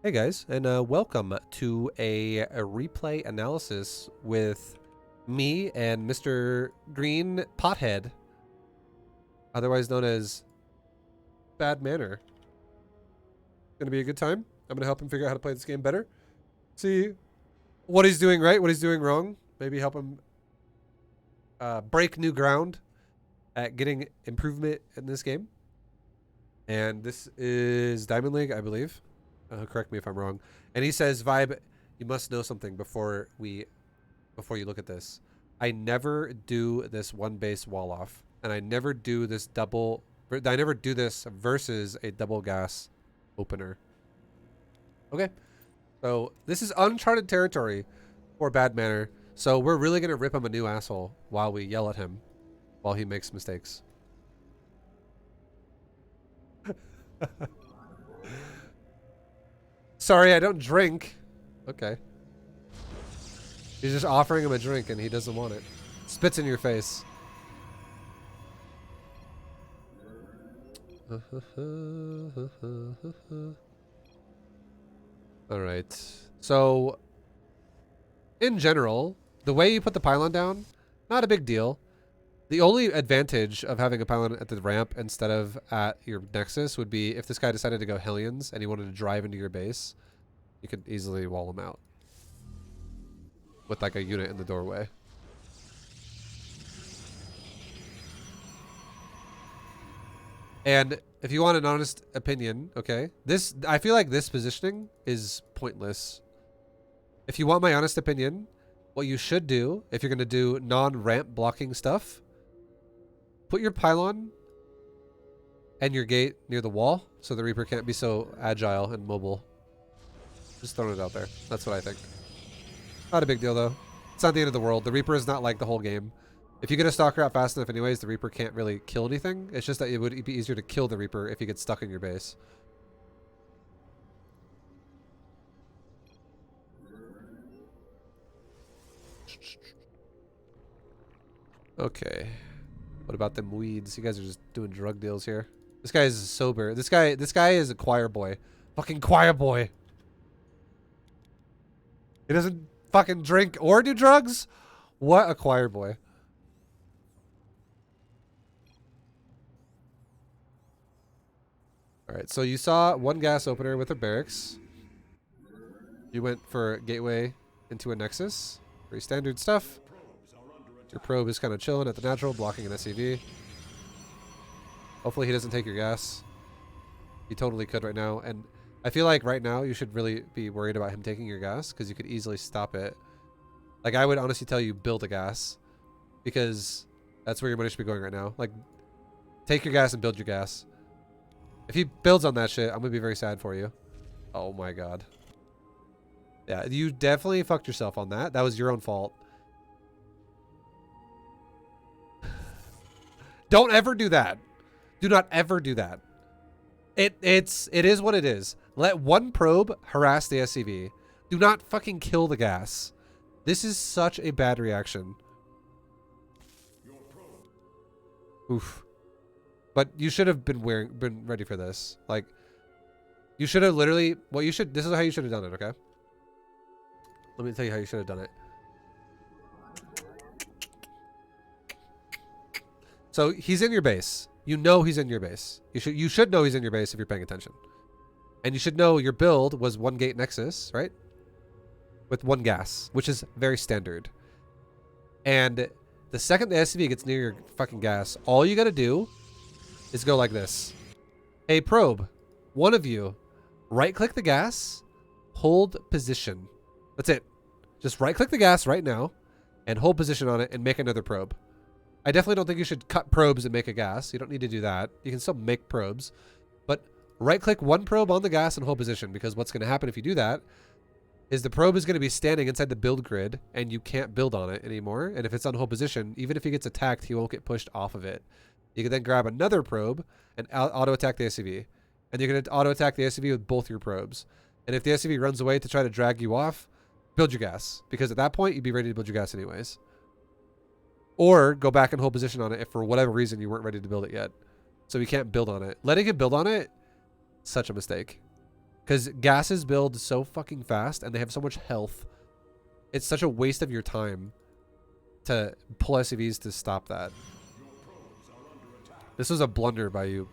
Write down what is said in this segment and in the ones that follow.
Hey guys, and welcome to a replay analysis with me and Mr. Green Pothead, otherwise known as Bad Manner. Gonna be a good time. I'm gonna help him figure out how to play this game better. See what he's doing right, what he's doing wrong. Maybe help him break new ground at getting improvement in this game. And this is Diamond League, I believe. Correct me if I'm wrong. And he says, Vibe, you must know something before you look at this. I never do this one base wall off, and I never do this versus a double gas opener. Okay, so this is uncharted territory for Bad Manner. So we're really gonna rip him a new asshole while we yell at him while he makes mistakes. Sorry, I don't drink. Okay. He's just offering him a drink and he doesn't want it. Spits in your face. Alright. So, in general, the way you put the pylon down, not a big deal. The only advantage of having a pylon at the ramp instead of at your nexus would be if this guy decided to go Hellions and he wanted to drive into your base, you could easily wall him out with like a unit in the doorway. And if you want an honest opinion, okay, I feel like this positioning is pointless. If you want my honest opinion, what you should do if you're going to do non-ramp blocking stuff, put your pylon and your gate near the wall so the Reaper can't be so agile and mobile. Just throwing it out there. That's what I think. Not a big deal though. It's not the end of the world. The Reaper is not like the whole game. If you get a Stalker out fast enough anyways, the Reaper can't really kill anything. It's just that it would be easier to kill the Reaper if he gets stuck in your base. Okay. What about them weeds? You guys are just doing drug deals here. This guy is sober. This guy is a choir boy. Fucking choir boy. He doesn't fucking drink or do drugs? What a choir boy. Alright, so you saw one gas opener with a barracks. You went for gateway into a nexus. Pretty standard stuff. Your probe is kind of chilling at the natural, blocking an SCV. Hopefully he doesn't take your gas. He totally could right now. And I feel like right now you should really be worried about him taking your gas because you could easily stop it. Like I would honestly tell you build a gas because that's where your money should be going right now. Like take your gas and build your gas. If he builds on that shit, I'm going to be very sad for you. Oh my god. Yeah, you definitely fucked yourself on that. That was your own fault. Don't ever do that. Do not ever do that. It is what it is. Let one probe harass the SCV. Do not fucking kill the gas. This is such a bad reaction. Oof. But you should have been ready for this. Like, you should have literally, this is how you should have done it, okay? Let me tell you how you should have done it. So he's in your base. You know he's in your base. You should know he's in your base if you're paying attention. And you should know your build was one gate nexus, right? With one gas, which is very standard. And the second the SCV gets near your fucking gas, all you gotta do is go like this. Hey, probe, one of you, right-click the gas, hold position. That's it. Just right-click the gas right now and hold position on it and make another probe. I definitely don't think you should cut probes and make a gas. You don't need to do that. You can still make probes. But right-click one probe on the gas and hold position because what's going to happen if you do that is the probe is going to be standing inside the build grid and you can't build on it anymore. And if it's on hold position, even if he gets attacked, he won't get pushed off of it. You can then grab another probe and auto-attack the SCV. And you're going to auto-attack the SCV with both your probes. And if the SCV runs away to try to drag you off, build your gas. Because at that point, you'd be ready to build your gas anyways. Or go back and hold position on it if for whatever reason you weren't ready to build it yet. So you can't build on it. Letting him build on it, such a mistake. Because gases build so fucking fast and they have so much health. It's such a waste of your time to pull SCVs to stop that. This was a blunder by you.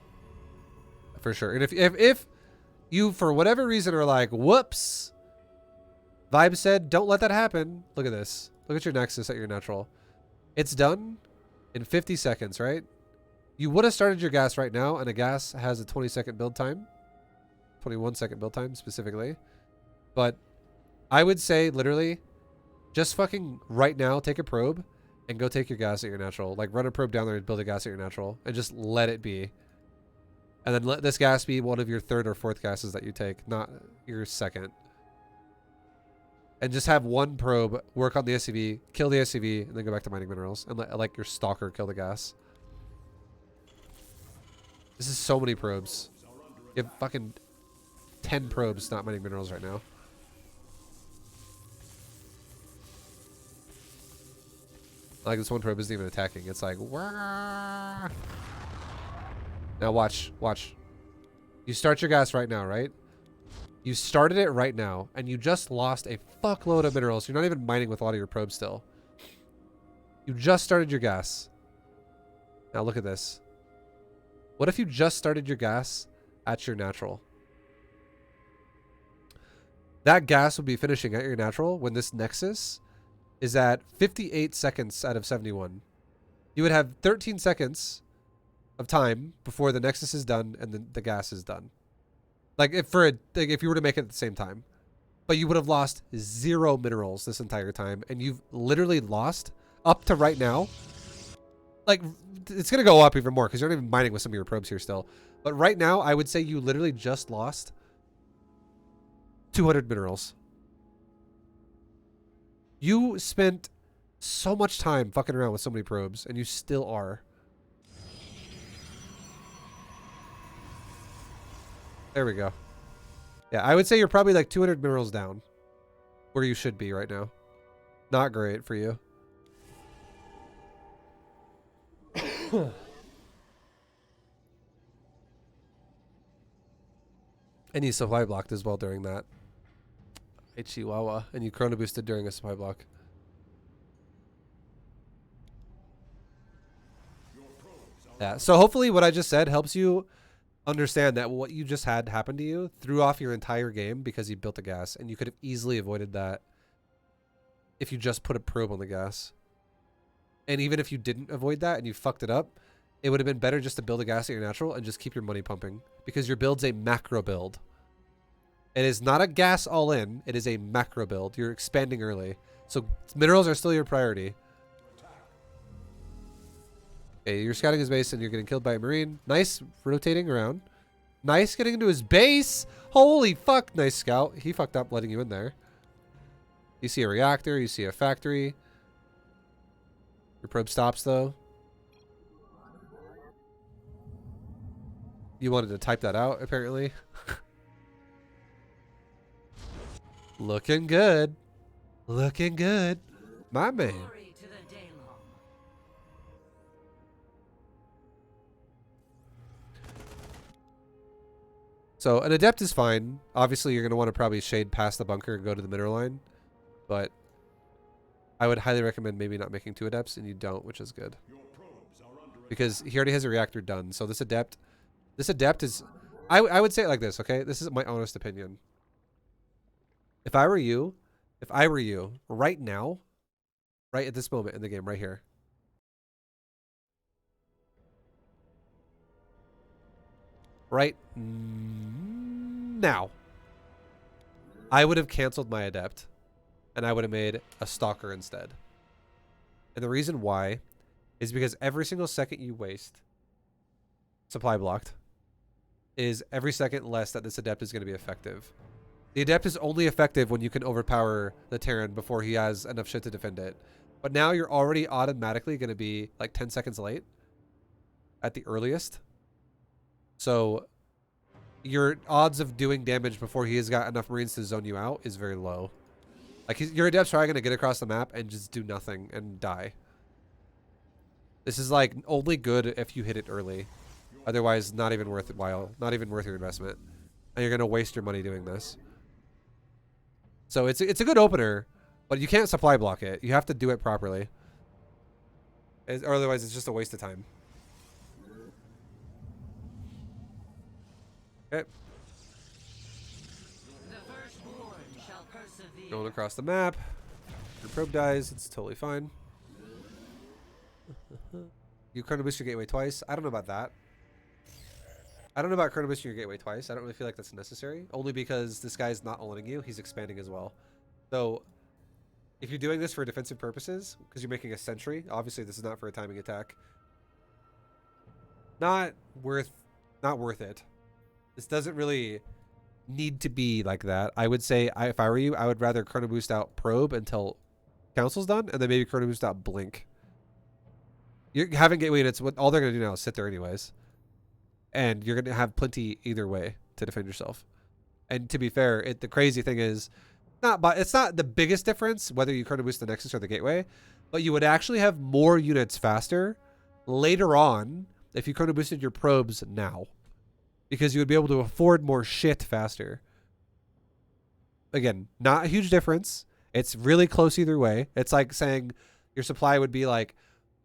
For sure. And if you, for whatever reason, are like, whoops. Vibe said, don't let that happen. Look at this. Look at your Nexus at your natural. It's done in 50 seconds, right? You would have started your gas right now, and a gas has a 20-second build time. 21-second build time, specifically. But I would say, literally, just fucking right now, take a probe and go take your gas at your natural. Like, run a probe down there and build a gas at your natural. And just let it be. And then let this gas be one of your third or fourth gases that you take, not your second. And just have one probe, work on the SCV, kill the SCV, and then go back to mining minerals. And let, like, your stalker kill the gas. This is so many probes. You have fucking 10 probes not mining minerals right now. Like, this one probe isn't even attacking. It's like, wah. Now watch, watch. You start your gas right now, right? You started it right now, and you just lost a fuckload of minerals. You're not even mining with a lot of your probes still. You just started your gas. Now look at this. What if you just started your gas at your natural? That gas would be finishing at your natural when this Nexus is at 58 seconds out of 71. You would have 13 seconds of time before the Nexus is done and the gas is done. Like if you were to make it at the same time. But you would have lost 0 minerals this entire time, and you've literally lost up to right now. Like, it's going to go up even more because you're not even mining with some of your probes here still. But right now, I would say you literally just lost 200 minerals. You spent so much time fucking around with so many probes, and you still are. There we go. Yeah, I would say you're probably like 200 minerals down where you should be right now. Not great for you. And you supply blocked as well during that. Hey, Chihuahua. And you chrono boosted during a supply block. Yeah, so hopefully what I just said helps you understand that what you just had happen to you threw off your entire game because you built the gas, and you could have easily avoided that if you just put a probe on the gas. And even if you didn't avoid that and you fucked it up, it would have been better just to build a gas at your natural and just keep your money pumping, because your build's a macro build. It is not a gas all in, it is a macro build. You're expanding early, so minerals are still your priority. Okay, you're scouting his base and you're getting killed by a marine. Nice rotating around. Nice getting into his base. Holy fuck, nice scout. He fucked up letting you in there. You see a reactor, you see a factory. Your probe stops though. You wanted to type that out apparently. Looking good. Looking good. My man. So an adept is fine. Obviously, you're going to want to probably shade past the bunker and go to the mineral line. But I would highly recommend maybe not making 2 adepts, and you don't, which is good. Because he already has a reactor done. So this adept is... I would say it like this, okay? This is my honest opinion. If I were you, right now, right at this moment in the game, right here, right now, I would have canceled my adept and I would have made a stalker instead. And the reason why is because every single second you waste supply blocked is every second less that this adept is going to be effective. The adept is only effective when you can overpower the Terran before he has enough shit to defend it. But now you're already automatically going to be like 10 seconds late at the earliest. So your odds of doing damage before he has got enough Marines to zone you out is very low. Like your adept's probably going to get across the map and just do nothing and die. This is like only good if you hit it early. Otherwise, not even worthwhile. Not even worth your investment. and you're gonna waste your money doing this. So it's a good opener, but you can't supply block it. You have to do it properly. Or otherwise, it's just a waste of time. Okay. Going across the map. Your probe dies. It's totally fine. You chrono boost your gateway twice. I don't know about that. I don't know about chrono boosting your gateway twice. I don't really feel like that's necessary. Only because this guy's not owning you. He's expanding as well. So if you're doing this for defensive purposes, because you're making a sentry, obviously this is not for a timing attack. Not worth it. This doesn't really need to be like that. I would say, if I were you, I would rather chrono boost out probe until council's done, and then maybe chrono boost out blink. You're having gateway units. What all they're gonna do now is sit there anyways, and you're gonna have plenty either way to defend yourself. And to be fair, the crazy thing is, it's not the biggest difference whether you chrono boost the Nexus or the gateway, but you would actually have more units faster later on if you chrono boosted your probes now, because you would be able to afford more shit faster. Again, not a huge difference. It's really close either way. It's like saying your supply would be like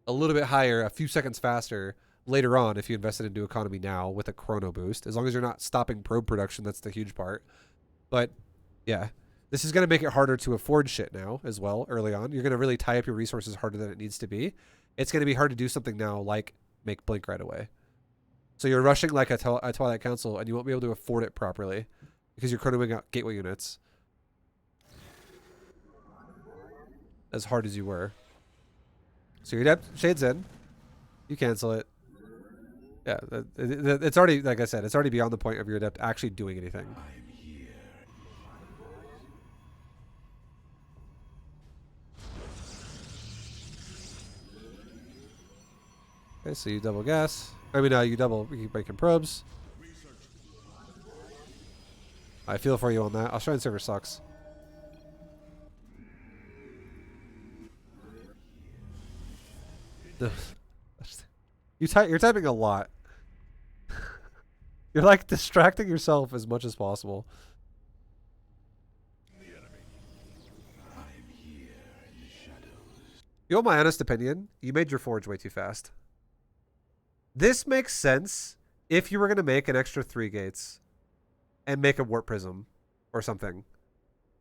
a little bit higher, a few seconds faster later on if you invested into economy now with a chrono boost, as long as you're not stopping probe production. That's the huge part. But yeah, this is going to make it harder to afford shit now as well early on. You're going to really tie up your resources harder than it needs to be. It's going to be hard to do something now like make blink right away. So you're rushing like a Twilight Council, and you won't be able to afford it properly because you're chronoing out gateway units as hard as you were. So your Adept shades in. You cancel it. Yeah, it's already, like I said, it's already beyond the point of your Adept actually doing anything. Okay, so you double gas. I mean, you keep breaking probes. I feel for you on that. Australian server sucks. You're typing a lot. You're like distracting yourself as much as possible. You want my honest opinion? You made your forge way too fast. This makes sense if you were going to make an extra 3 gates and make a warp prism or something.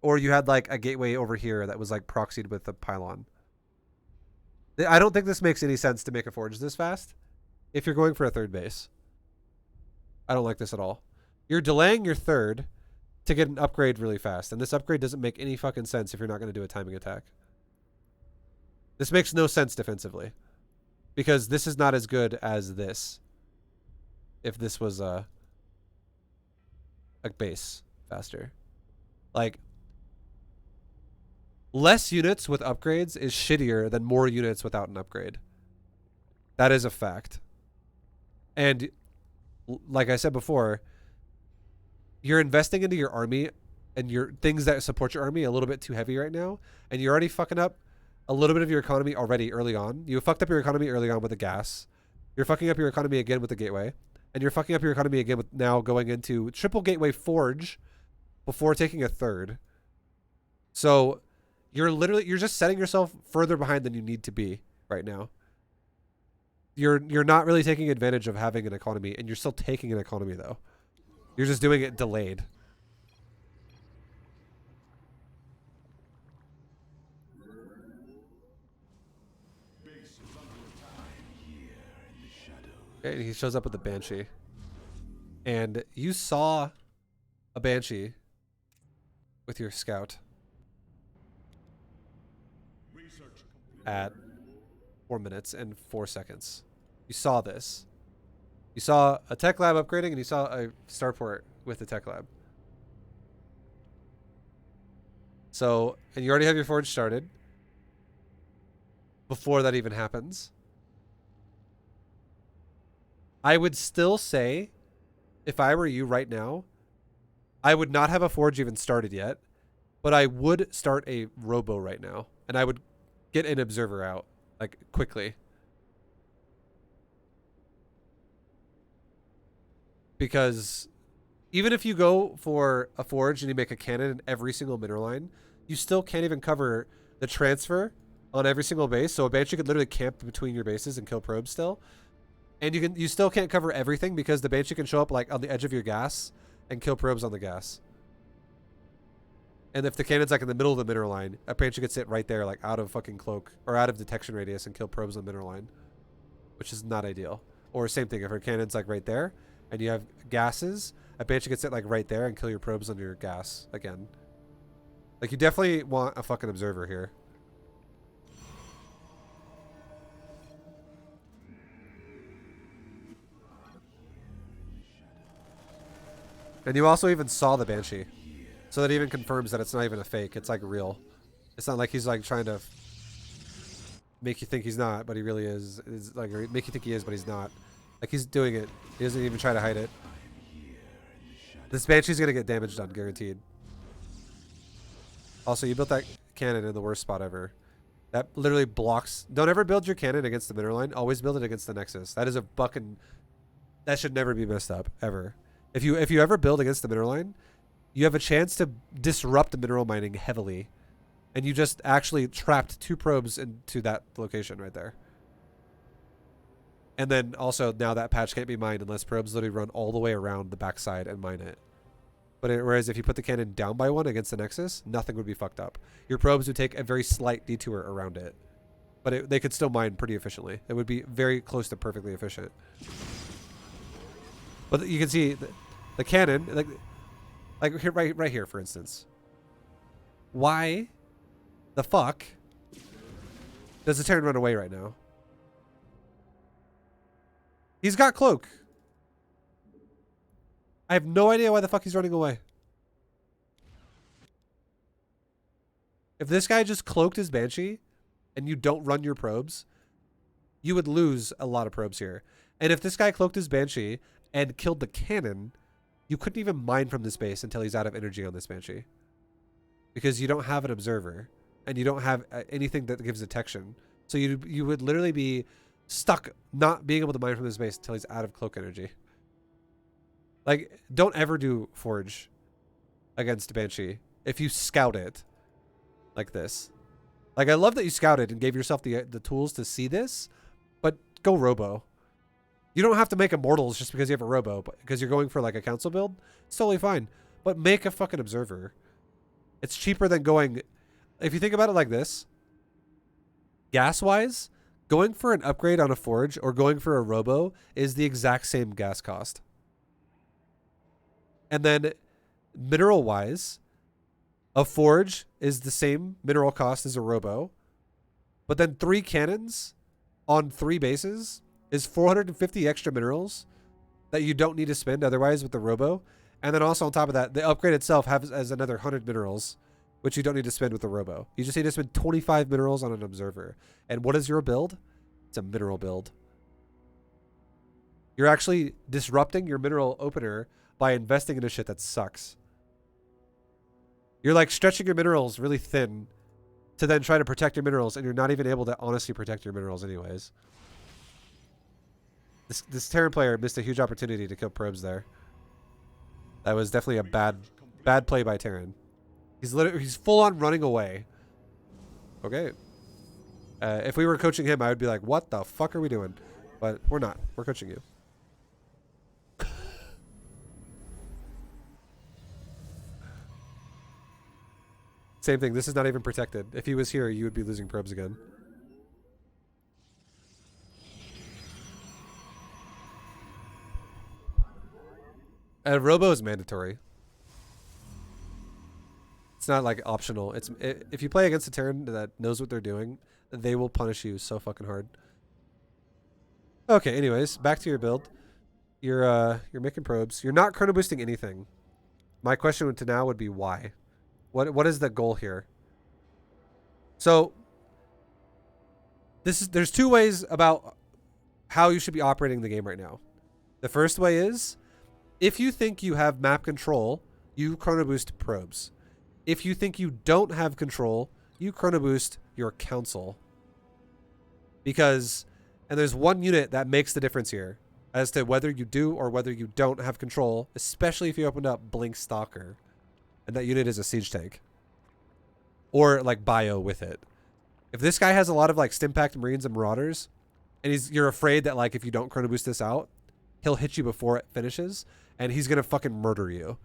Or you had like a gateway over here that was like proxied with a pylon. I don't think this makes any sense to make a forge this fast if you're going for a 3rd base. I don't like this at all. You're delaying your 3rd to get an upgrade really fast, and this upgrade doesn't make any fucking sense if you're not going to do a timing attack. This makes no sense defensively, because this is not as good as this. If this was a base faster. Like, less units with upgrades is shittier than more units without an upgrade. That is a fact. And like I said before, you're investing into your army and your things that support your army a little bit too heavy right now, and you're already fucking up a little bit of your economy already early on. You fucked up your economy early on with the gas. You're fucking up your economy again with the gateway. And you're fucking up your economy again with now going into triple gateway forge before taking a 3rd. So you're just setting yourself further behind than you need to be right now. You're not really taking advantage of having an economy, and you're still taking an economy though. You're just doing it delayed. Okay, he shows up with the Banshee. And you saw a Banshee with your scout at 4 minutes and 4 seconds. You saw this. You saw a tech lab upgrading, and you saw a starport with the tech lab. So, and you already have your forge started before that even happens. I would still say, if I were you right now, I would not have a forge even started yet, but I would start a robo right now, and I would get an observer out, like, quickly. Because Even if you go for a forge and you make a cannon in every single mineral line, you still can't even cover the transfer on every single base. So a Banshee could literally camp between your bases and kill probes still. And you still can't cover everything because the Banshee can show up like on the edge of your gas and kill probes on the gas. And if the cannon's like in the middle of the mineral line, a Banshee could sit right there like out of fucking cloak or out of detection radius and kill probes on the mineral line, which is not ideal. Or same thing, if her cannon's like right there and you have gases, a Banshee could sit like right there and kill your probes on your gas again. Like you definitely want a fucking observer here. And you also even saw the Banshee. So that even confirms that it's not even a fake. It's like real. It's not like he's like trying to make you think he's not, but he really is. It's like make you think he is, but he's not. Like he's doing it. He doesn't even try to hide it. This Banshee's gonna get damage done, guaranteed. Also, you built that cannon in the worst spot ever. That literally blocks. Don't ever build your cannon against the mineral line. Always build it against the nexus. That is a fucking. That should never be messed up ever. If you ever build against the mineral line, you have a chance to disrupt the mineral mining heavily, and you just actually trapped 2 probes into that location right there. And then also now that patch can't be mined unless probes literally run all the way around the backside and mine it. But whereas if you put the cannon down by 1 against the nexus, nothing would be fucked up. Your probes would take a very slight detour around it, but they could still mine pretty efficiently. It would be very close to perfectly efficient. But you can see the cannon, like here, right here, for instance. Why the fuck does the Terran run away right now? He's got cloak. I have no idea why the fuck he's running away. If this guy just cloaked his Banshee and you don't run your probes, you would lose a lot of probes here. And if this guy cloaked his Banshee and killed the cannon, you couldn't even mine from this base until he's out of energy on this Banshee. Because you don't have an observer. And you don't have anything that gives detection. So you would literally be stuck not being able to mine from this base until he's out of cloak energy. Like, don't ever do Forge against Banshee if you scout it like this. Like, I love that you scouted and gave yourself the tools to see this, but go Robo. You don't have to make Immortals just because you have a Robo, but because you're going for like a council build. It's totally fine. But make a fucking observer. It's cheaper than going... If you think about it like this, gas-wise, going for an upgrade on a Forge or going for a Robo is the exact same gas cost. And then mineral-wise, a Forge is the same mineral cost as a Robo. But then 3 cannons on 3 bases is 450 extra minerals that you don't need to spend otherwise with the Robo. And then also on top of that, the upgrade itself has another 100 minerals, which you don't need to spend with the Robo. You just need to spend 25 minerals on an observer. And what is your build? It's a mineral build. You're actually disrupting your mineral opener by investing in a shit that sucks. You're like stretching your minerals really thin to then try to protect your minerals, and you're not even able to honestly protect your minerals anyways. This Terran player missed a huge opportunity to kill probes there. That was definitely a bad play by Terran. He's full on running away. Okay. If we were coaching him, I would be like, what the fuck are we doing? But we're not. We're coaching you. Same thing. This is not even protected. If he was here, you would be losing probes again. Robo is mandatory. It's not like optional. If you play against a Terran that knows what they're doing, they will punish you so fucking hard. Okay, anyways, back to your build. You're making probes. You're not chrono boosting anything. My question to now would be why? What is the goal here? So there's 2 ways about how you should be operating the game right now. The first way is if you think you have map control, you chrono boost probes. If you think you don't have control, you chrono boost your council. Because, and there's one unit that makes the difference here. as to whether you do or whether you don't have control, especially if you opened up Blink Stalker and that unit is a siege tank. Or like bio with it. If this guy has a lot of like Stimpack Marines and Marauders, and you're afraid that like if you don't chrono boost this out, he'll hit you before it finishes, and he's gonna fucking murder you.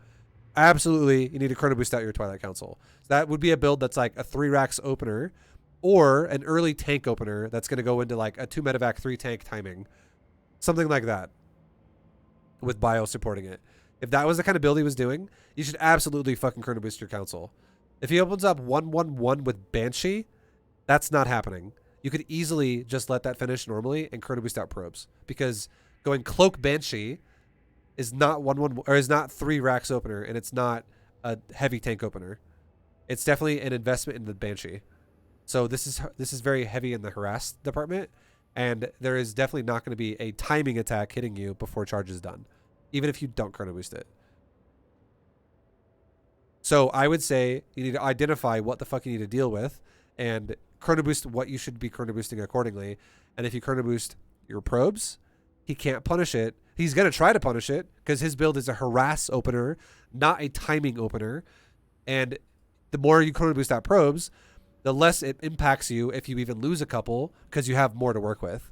Absolutely, you need to chrono boost out your Twilight Council. So that would be a build that's like a 3 racks opener, or an early tank opener that's gonna go into like a 2 medevac 3 tank timing. Something like that. With bio supporting it. If that was the kind of build he was doing, you should absolutely fucking chrono boost your council. If he opens up 1-1-1 with Banshee, that's not happening. You could easily just let that finish normally and chrono boost out probes, because going cloak Banshee is not 1-1 or is not 3 racks opener, and it's not a heavy tank opener. It's definitely an investment in the Banshee. So this is very heavy in the harass department, and there is definitely not going to be a timing attack hitting you before charge is done, even if you don't chrono boost it. So I would say you need to identify what the fuck you need to deal with and chrono boost what you should be chrono boosting accordingly. And if you chrono boost your probes, he can't punish it. He's going to try to punish it because his build is a harass opener, not a timing opener. And the more you chrono boost out probes, the less it impacts you if you even lose a couple, because you have more to work with.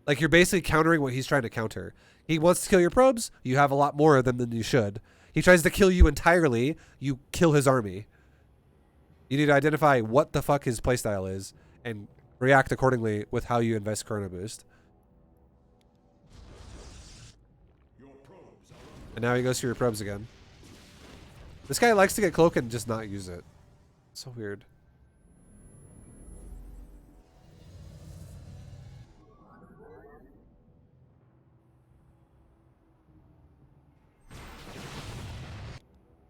Like, you're basically countering what he's trying to counter. He wants to kill your probes, you have a lot more of them than you should. He tries to kill you entirely, you kill his army. You need to identify what the fuck his playstyle is and react accordingly with how you invest chrono boost. And now he goes through your probes again. This guy likes to get cloak and just not use it. So weird.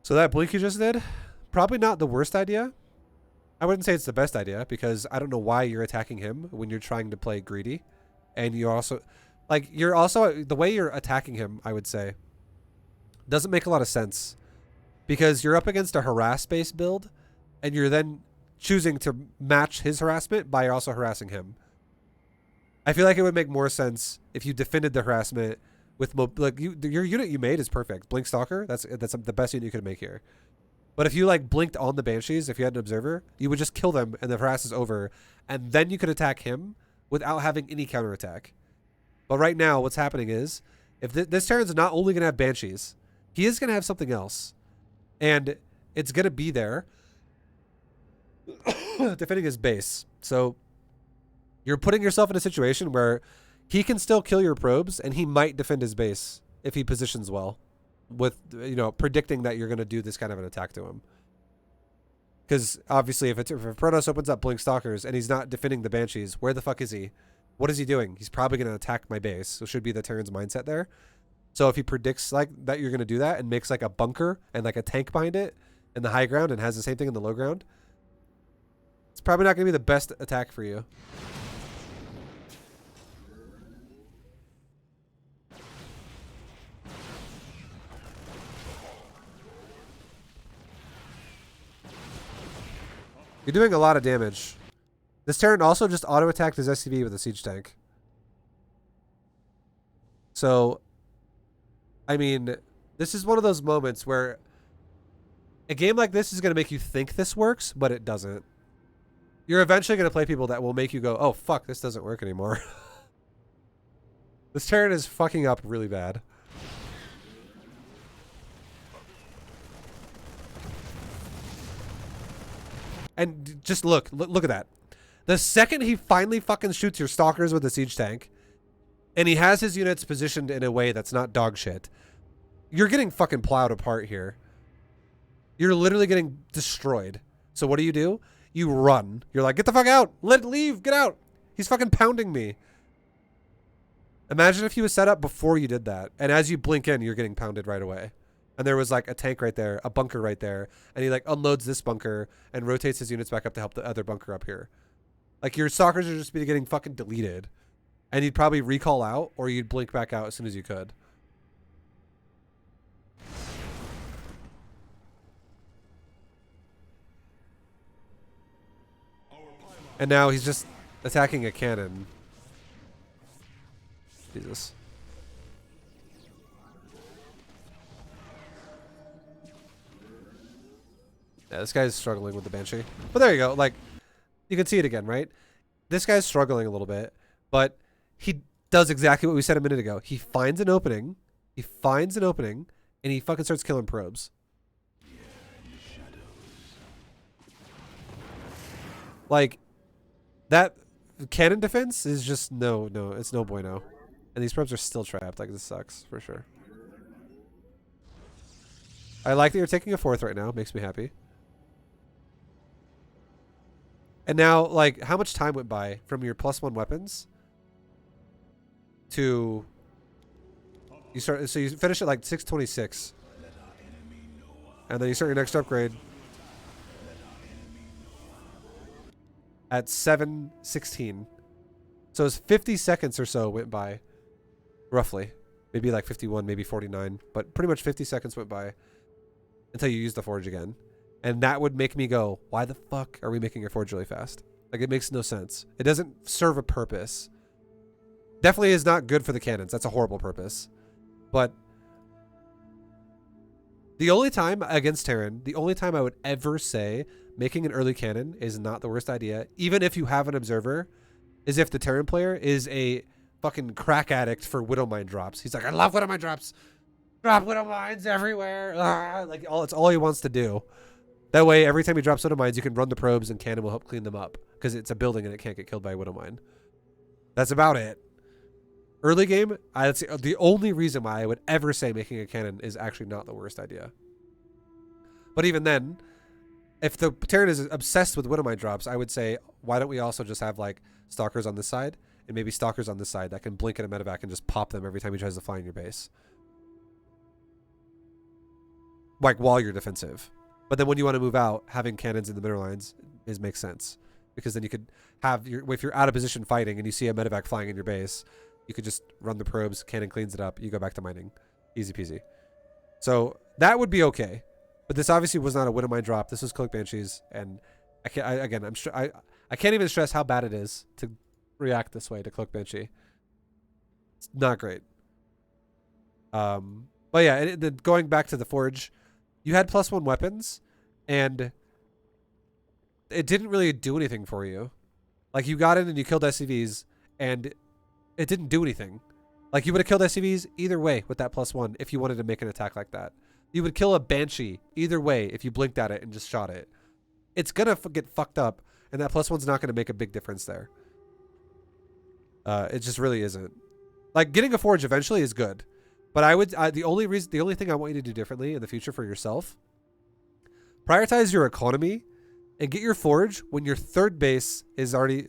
So that blink you just did, probably not the worst idea. I wouldn't say it's the best idea, because I don't know why you're attacking him when you're trying to play greedy. And you also, like, you're also, the way you're attacking him, I would say, doesn't make a lot of sense. Because you're up against a harass-based build, and you're then choosing to match his harassment by also harassing him. I feel like it would make more sense if you defended the harassment with like your unit you made is perfect. Blink Stalker, that's the best unit you could make here. But if you like blinked on the Banshees, if you had an observer, you would just kill them and the harass is over, and then you could attack him without having any counterattack. But right now, what's happening is, if this turn's not only gonna have Banshees, he is gonna have something else, and it's gonna be there defending his base. So you're putting yourself in a situation where he can still kill your probes, and he might defend his base if he positions well, with, you know, predicting that you're going to do this kind of an attack to him. Because obviously, if Protoss opens up Blink Stalkers and he's not defending the Banshees, where the fuck is he? What is he doing? He's probably going to attack my base. So should be the Terran's mindset there. So if he predicts like that you're going to do that and makes like a bunker and like a tank behind it in the high ground and has the same thing in the low ground, it's probably not going to be the best attack for you. You're doing a lot of damage. This Terran also just auto-attacked his SCV with a siege tank. So, I mean, this is one of those moments where a game like this is going to make you think this works, but it doesn't. You're eventually going to play people that will make you go, oh, fuck, this doesn't work anymore. This Terran is fucking up really bad. And just look at that. The second he finally fucking shoots your stalkers with a siege tank, and he has his units positioned in a way that's not dog shit, you're getting fucking plowed apart here. You're literally getting destroyed. So what do? You run. You're like, get the fuck out. Leave. Get out. He's fucking pounding me. Imagine if he was set up before you did that, and as you blink in, you're getting pounded right away. And there was like a tank right there, a bunker right there, and he like unloads this bunker and rotates his units back up to help the other bunker up here. Like, your stalkers are just be getting fucking deleted, and you'd probably recall out, or you'd blink back out as soon as you could. And now he's just attacking a cannon. Jesus. Yeah, this guy's struggling with the Banshee. But there you go. Like, you can see it again, right? This guy's struggling a little bit, but he does exactly what we said a minute ago. He finds an opening. He finds an opening, and he fucking starts killing probes. Like, that cannon defense is just no, it's no bueno. And these probes are still trapped. Like, this sucks for sure. I like that you're taking a 4th right now. Makes me happy. And now, like, how much time went by from your +1 weapons to you start? So you finish at like 626, and then you start your next upgrade at 716. So it's 50 seconds or so went by, roughly, maybe like 51, maybe 49, but pretty much 50 seconds went by until you use the forge again. And that would make me go, why the fuck are we making your forge really fast? Like, it makes no sense. It doesn't serve a purpose. Definitely is not good for the cannons. That's a horrible purpose. But the only time against Terran, the only time I would ever say making an early cannon is not the worst idea, even if you have an observer, is if the Terran player is a fucking crack addict for Widow Mine drops. He's like, I love Widow Mine drops. Drop Widow Mines everywhere. Like, it's all he wants to do. That way, every time he drops Widow Mines, you can run the probes and cannon will help clean them up. Because it's a building and it can't get killed by a Widow Mine. That's about it. Early game, that's the only reason why I would ever say making a cannon is actually not the worst idea. But even then, if the Terran is obsessed with Widow Mine drops, I would say, why don't we also just have like stalkers on this side and maybe stalkers on this side that can blink at a medevac and just pop them every time he tries to fly in your base. Like, while you're defensive. But then when you want to move out, having cannons in the middle lines makes sense. Because then you could have, if you're out of position fighting and you see a medevac flying in your base, you could just run the probes, cannon cleans it up, you go back to mining. Easy peasy. So that would be okay. But this obviously was not a Widow Mine drop. This was Cloak Banshees. And I can't even stress how bad it is to react this way to Cloak Banshee. It's not great. But yeah, then going back to the Forge, you had +1 weapons, and it didn't really do anything for you. Like, you got in and you killed SCVs, and it didn't do anything. Like, you would have killed SCVs either way with that +1 if you wanted to make an attack like that. You would kill a Banshee either way if you blinked at it and just shot it. It's going to get fucked up, and that +1's not going to make a big difference there. It just really isn't. Like, getting a Forge eventually is good. But the only thing I want you to do differently in the future for yourself, prioritize your economy and get your Forge when your 3rd base is already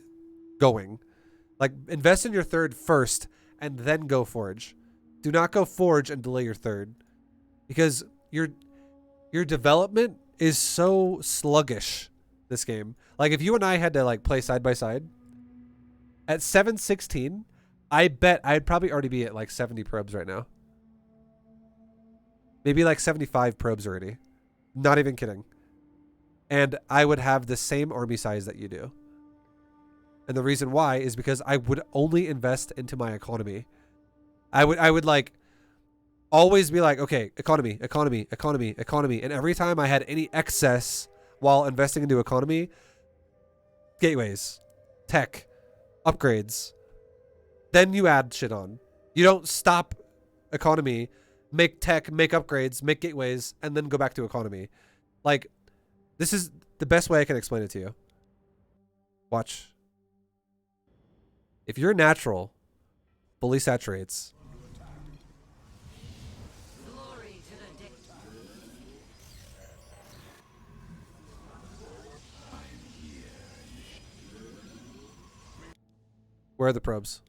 going. Like, invest in your 3rd first and then go Forge. Do not go Forge and delay your 3rd, because your development is so sluggish this game. Like, if you and I had to like play side by side at 716, I bet I'd probably already be at like 70 probes right now. Maybe like 75 probes already. Not even kidding. And I would have the same army size that you do. And the reason why is because I would only invest into my economy. I would like always be like, okay, economy. And every time I had any excess while investing into economy, gateways, tech, upgrades, then you add shit on. You don't stop economy, make tech, make upgrades, make gateways, and then go back to economy. Like, this is the best way I can explain it to you. Watch. If your natural fully saturates, where are the probes?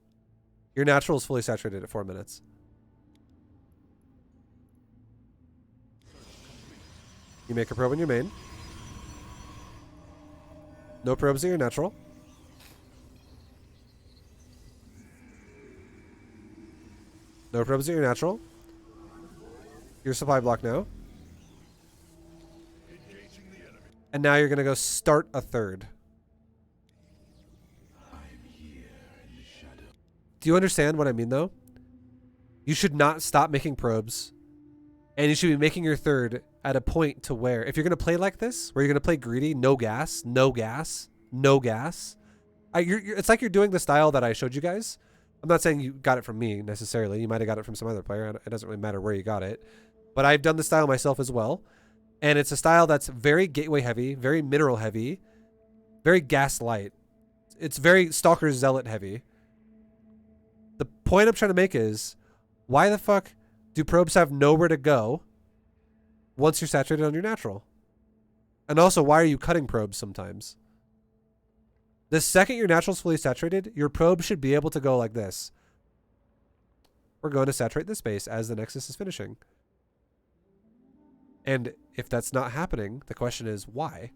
Your natural is fully saturated at 4 minutes. You make a probe in your main. No probes in your natural. No probes in your natural. Your supply block now. And now you're going to go start a 3rd. Do you understand what I mean, though? You should not stop making probes. And you should be making your third at a point to where, if you're going to play like this, where you're going to play greedy, no gas, no gas, no gas. It's like you're doing the style that I showed you guys. I'm not saying you got it from me necessarily. You might have got it from some other player. It doesn't really matter where you got it. But I've done the style myself as well. And it's a style that's very gateway heavy, very mineral heavy, very gas light. It's very stalker zealot heavy. The point I'm trying to make is, why the fuck do probes have nowhere to go once you're saturated on your natural? And also, why are you cutting probes sometimes? The second your natural's fully saturated, your probe should be able to go like this. We're going to saturate this space as the nexus is finishing. And if that's not happening, the question is why?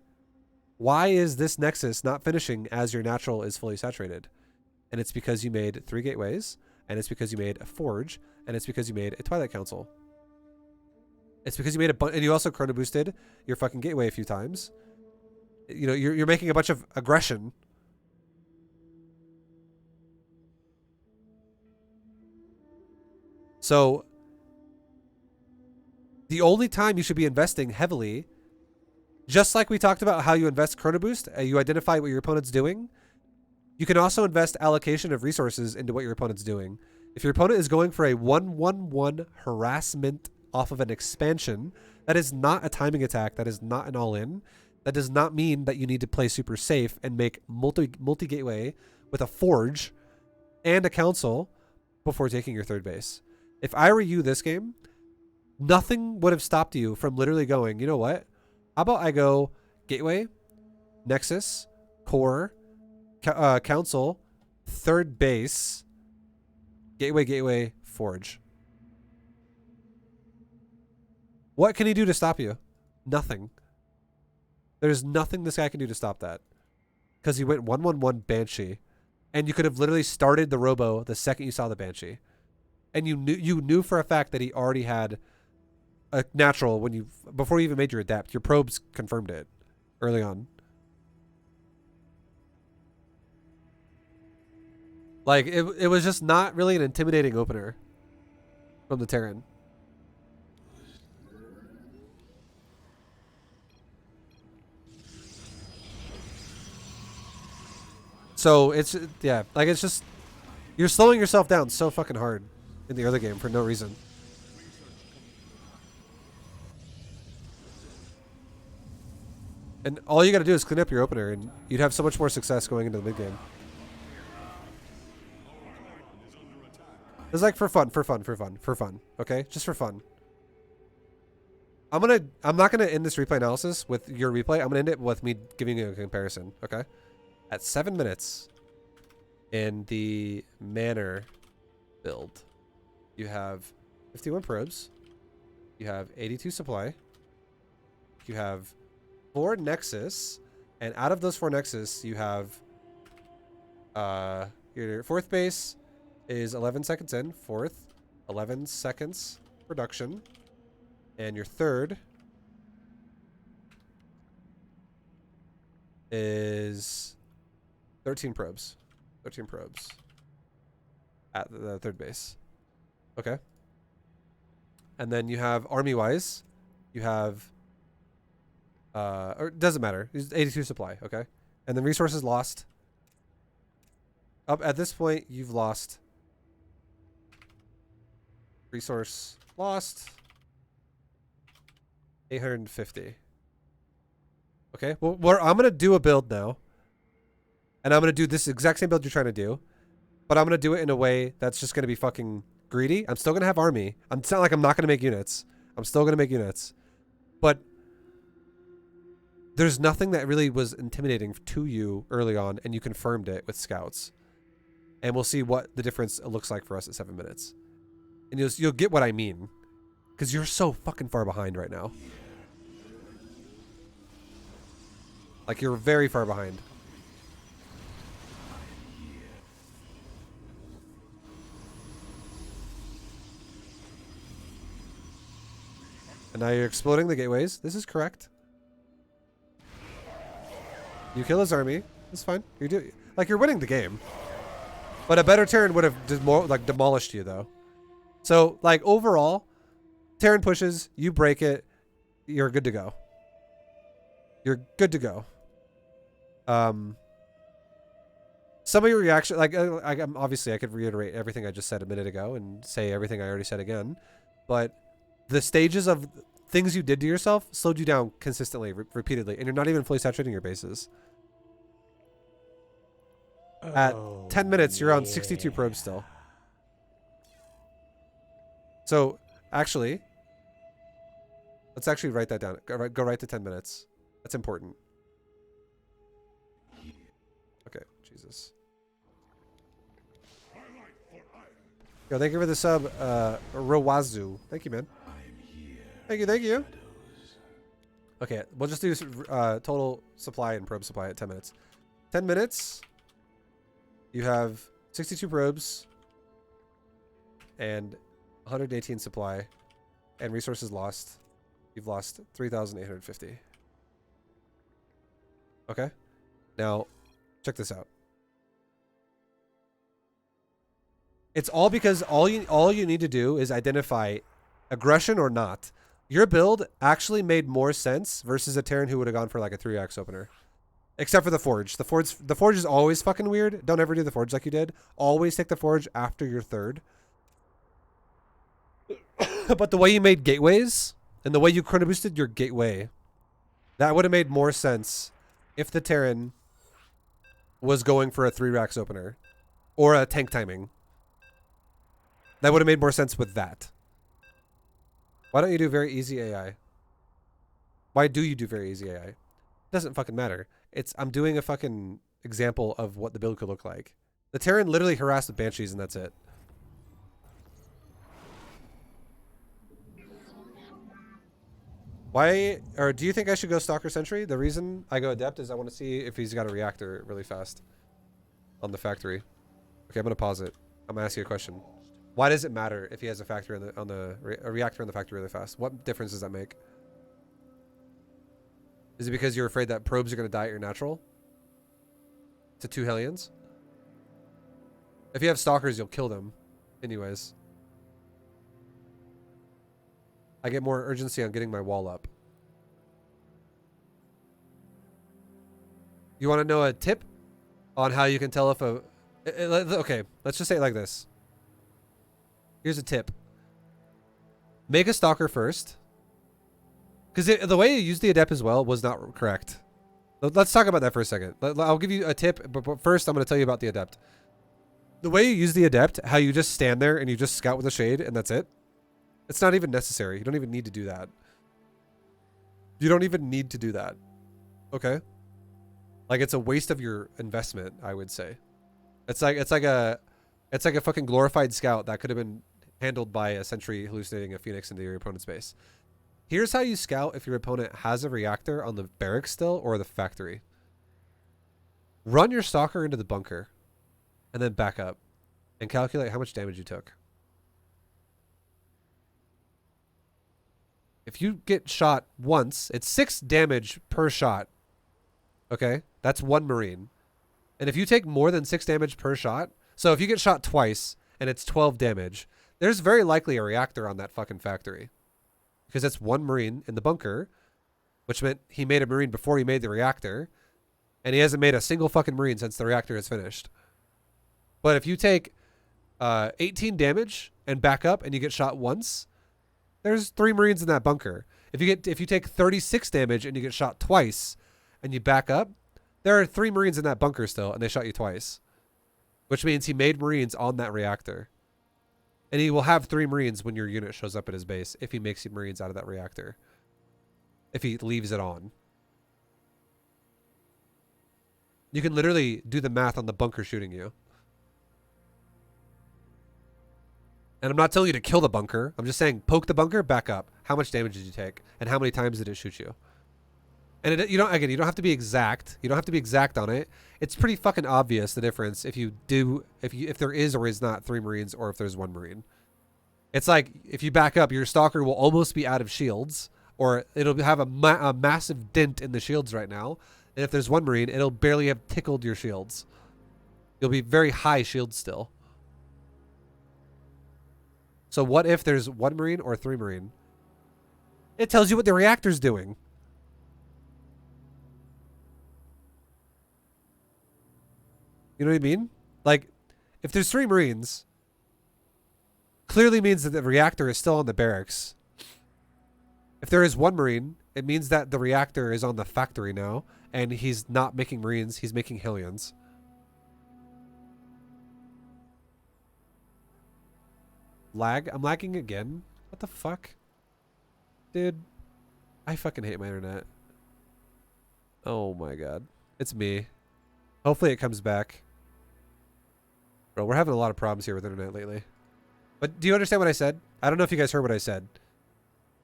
Why is this nexus not finishing as your natural is fully saturated? And it's because you made 3 gateways, and it's because you made a forge, and it's because you made a Twilight Council. It's because you made and you also chrono boosted your fucking gateway a few times. You know, you're making a bunch of aggression. So the only time you should be investing heavily, just like we talked about how you invest chrono boost, you identify what your opponent's doing. You can also invest allocation of resources into what your opponent's doing. If your opponent is going for a 1-1-1 harassment off of an expansion, that is not a timing attack. That is not an all-in. That does not mean that you need to play super safe and make multi-gateway with a forge and a council before taking your third base. If I were you this game, nothing would have stopped you from literally going, you know what? How about I go gateway, nexus, core, council, third base, gateway, forge. What can he do to stop you? Nothing. There's nothing this guy can do to stop that. Because he went 1-1-1 Banshee. And you could have literally started the Robo the second you saw the Banshee. And you knew for a fact that he already had a natural before you even made your adapt. Your probes confirmed it early on. Like, it was just not really an intimidating opener from the Terran. So it's, yeah, like it's just, you're slowing yourself down so fucking hard in the early game for no reason. And all you got to do is clean up your opener and you'd have so much more success going into the mid game. It's like for fun. Okay, just for fun. I'm not gonna end this replay analysis with your replay. I'm gonna end it with me giving you a comparison. Okay, at 7 minutes in the manor build, you have 51 probes, you have 82 supply, you have 4 nexus, and out of those 4 nexus, you have your fourth base is 11 seconds in, fourth 11 seconds production, and your third is 13 probes. 13 probes at the third base. Okay. And then you have army-wise, you have or it doesn't matter. It's 82 supply, okay? And then resources lost. Up at this point, you've lost resource lost 850. Okay, well, I'm gonna do a build now, and I'm gonna do this exact same build you're trying to do, but I'm gonna do it in a way that's just gonna be fucking greedy. I'm still gonna have army. It's not like I'm not gonna make units. I'm still gonna make units, but there's nothing that really was intimidating to you early on, and you confirmed it with scouts. And we'll see what the difference looks like for us at 7 minutes. And you'll get what I mean. Because you're so fucking far behind right now. Like, you're very far behind. And now you're exploding the gateways. This is correct. You kill his army. It's fine. You're winning the game. But a better turn would have demolished you, though. So, like, overall, Terran pushes, you break it, you're good to go. You're good to go. Some of your reaction, like, obviously I could reiterate everything I just said a minute ago and say everything I already said again, but the stages of things you did to yourself slowed you down consistently, repeatedly, and you're not even fully saturating your bases. At 10 minutes, you're on 62 probes still. So, actually, let's actually write that down. Go right to 10 minutes. That's important. Okay, Jesus. Yo, thank you for the sub, Rawazu. Thank you, man. Thank you. Okay, we'll just do total supply and probe supply at 10 minutes. 10 minutes, you have 62 probes and 118 supply, and resources lost. You've lost 3,850. Okay, now check this out. It's all because all you need to do is identify aggression or not. Your build actually made more sense versus a Terran who would have gone for like a 3x opener. Except for the Forge. The Forge is always fucking weird. Don't ever do the Forge like you did. Always take the Forge after your third. But the way you made gateways and the way you chrono boosted your gateway, that would have made more sense if the Terran was going for a 3-rax opener or a tank timing. That would have made more sense with that. Why don't you do very easy AI? Why do you do very easy AI? It doesn't fucking matter. I'm doing a fucking example of what the build could look like. The Terran literally harassed the Banshees and that's it. Why, or do you think I should go Stalker Sentry? The reason I go Adept is I want to see if he's got a reactor really fast on the factory. Okay, I'm going to pause it. I'm going to ask you a question. Why does it matter if he has a factory a reactor on the factory really fast? What difference does that make? Is it because you're afraid that probes are going to die at your natural? To 2 Hellions? If you have Stalkers, you'll kill them. Anyways. I get more urgency on getting my wall up. You want to know a tip on how you can tell if a... Okay, let's just say it like this. Here's a tip. Make a Stalker first. Because the way you used the Adept as well was not correct. Let's talk about that for a second. I'll give you a tip, but first I'm going to tell you about the Adept. The way you use the Adept, how you just stand there and you just scout with a shade and that's it. It's not even necessary. You don't even need to do that. You don't even need to do that. Okay? Like, it's a waste of your investment, I would say. It's like a fucking glorified scout that could have been handled by a sentry hallucinating a phoenix into your opponent's base. Here's how you scout if your opponent has a reactor on the barracks still or the factory. Run your Stalker into the bunker and then back up and calculate how much damage you took. If you get shot once, it's 6 damage per shot. Okay? That's 1 Marine. And if you take more than 6 damage per shot, so if you get shot twice and it's 12 damage, there's very likely a reactor on that fucking factory. Because it's 1 Marine in the bunker, which meant he made a Marine before he made the reactor, and he hasn't made a single fucking Marine since the reactor is finished. But if you take 18 damage and back up and you get shot once, there's 3 Marines in that bunker. If you take 36 damage and you get shot twice and you back up, there are 3 Marines in that bunker still, and they shot you twice. Which means he made Marines on that reactor. And he will have 3 Marines when your unit shows up at his base if he makes Marines out of that reactor. If he leaves it on. You can literally do the math on the bunker shooting you. And I'm not telling you to kill the bunker. I'm just saying poke the bunker, back up. How much damage did you take? And how many times did it shoot you? And you don't have to be exact. You don't have to be exact on it. It's pretty fucking obvious the difference if there is or is not 3 Marines or if there's 1 Marine. It's like if you back up, your Stalker will almost be out of shields, or it'll have a massive dent in the shields right now. And if there's 1 Marine, it'll barely have tickled your shields. You'll be very high shield still. So what if there's 1 Marine or 3 Marine? It tells you what the reactor's doing. You know what I mean? Like, if there's 3 Marines, clearly means that the reactor is still on the barracks. If there is 1 Marine, it means that the reactor is on the factory now, and he's not making Marines, he's making Hellions. Lag? I'm lagging again? What the fuck? Dude, I fucking hate my internet. Oh my god. It's me. Hopefully it comes back. Bro, we're having a lot of problems here with internet lately. But do you understand what I said? I don't know if you guys heard what I said.